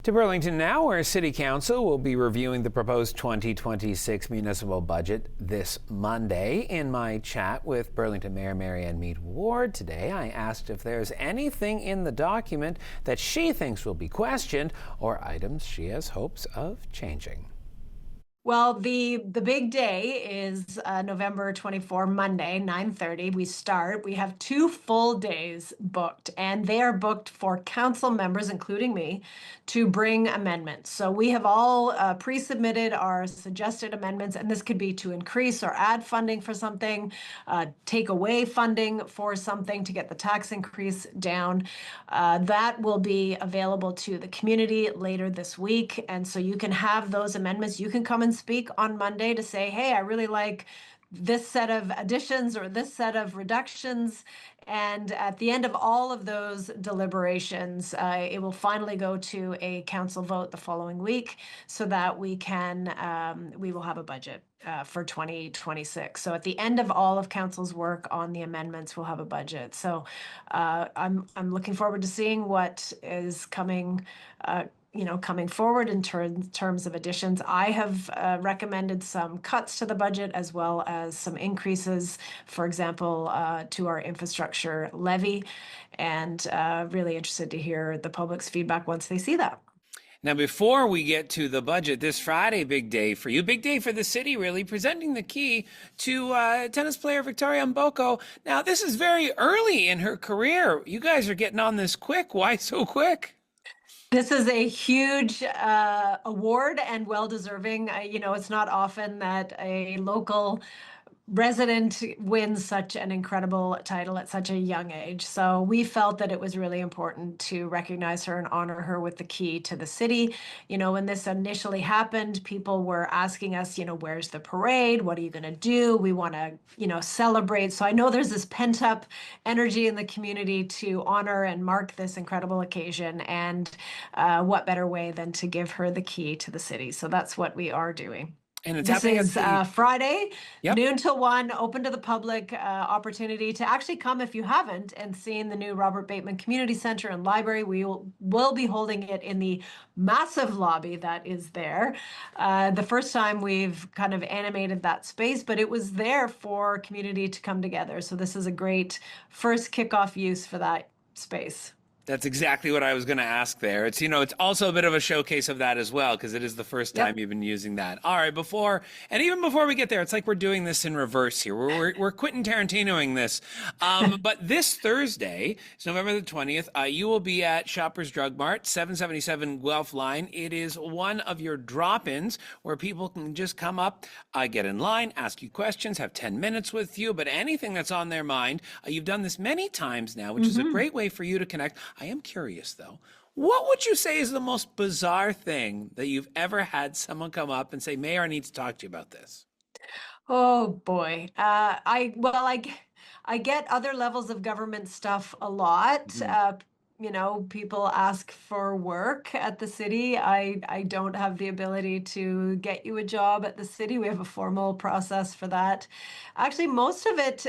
To Burlington now, where City Council will be reviewing the proposed 2026 municipal budget this Monday. In my chat with Burlington Mayor Marianne Meed today, I asked if there's anything in the document that she thinks will be questioned or items she has hopes of changing. Well, the big day is November 24, Monday, 9:30. We start. We have 2 full days booked, and they are booked for council members, including me, to bring amendments. So we have all pre-submitted our suggested amendments, and this could be to increase or add funding for something, take away funding for something to get the tax increase down. That will be available to the community later this week, and so you can have those amendments. You can come and speak on Monday to say, hey, I really like this set of additions or this set of reductions. And at the end of all of those deliberations, it will finally go to a council vote the following week so that we will have a budget for 2026. So at the end of all of council's work on the amendments, we'll have a budget. So I'm looking forward to seeing what is coming coming forward in terms of additions. I have recommended some cuts to the budget as well as some increases, for example, to our infrastructure levy, and really interested to hear the public's feedback once they see that. Now, before we get to the budget, this Friday, big day for you, big day for the city, really, presenting the key to tennis player Victoria Mboko. Now, this is very early in her career. You guys are getting on this quick. Why so quick? This is a huge award and well-deserving. It's not often that a local resident wins such an incredible title at such a young age. So we felt that it was really important to recognize her and honor her with the key to the city. When this initially happened, people were asking us, where's the parade? What are you going to do? We want to, celebrate. So I know there's this pent up energy in the community to honor and mark this incredible occasion. And what better way than to give her the key to the city? So that's what we are doing. And it's this is Friday, Yep. noon till 1, open to the public, opportunity to actually come if you haven't and seen the new Robert Bateman Community Center and Library. We will be holding it in the massive lobby that is there. The first time we've kind of animated that space, but it was there for community to come together. So this is a great first kickoff use for that space. That's exactly what I was going to ask there. It's, it's also a bit of a showcase of that as well, because it is the first time you've been using that. All right, even before we get there, it's like we're doing this in reverse here. We're Quentin Tarantinoing this. But this Thursday, it's November the 20th, you will be at Shoppers Drug Mart, 777 Guelph Line. It is one of your drop-ins where people can just come up, get in line, ask you questions, have 10 minutes with you, but anything that's on their mind. You've done this many times now, which is a great way for you to connect. I am curious, though, what would you say is the most bizarre thing that you've ever had someone come up and say, Mayor, I need to talk to you about this? Oh, boy. I get other levels of government stuff a lot. People ask for work at the city. I don't have the ability to get you a job at the city. We have a formal process for that. Actually, most of it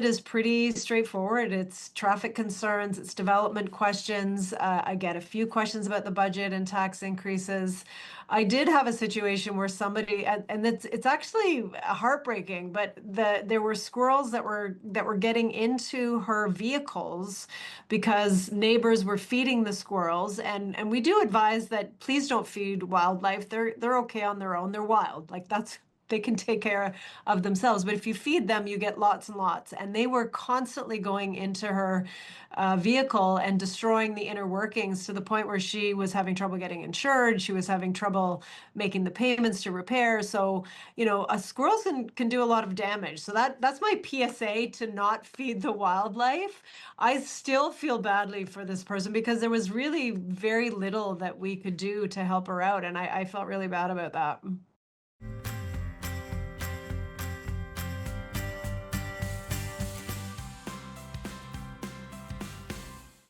is pretty straightforward. It's traffic concerns, it's development questions. I get a few questions about the budget and tax increases. I did have a situation where somebody, and it's actually heartbreaking, but there were squirrels that were getting into her vehicles because neighbors were feeding the squirrels. And we do advise that please don't feed wildlife. They're okay on their own. They're wild. They can take care of themselves. But if you feed them, you get lots and lots. And they were constantly going into her vehicle and destroying the inner workings to the point where she was having trouble getting insured. She was having trouble making the payments to repair. So, a squirrel can do a lot of damage. So that's my PSA to not feed the wildlife. I still feel badly for this person because there was really very little that we could do to help her out. And I felt really bad about that.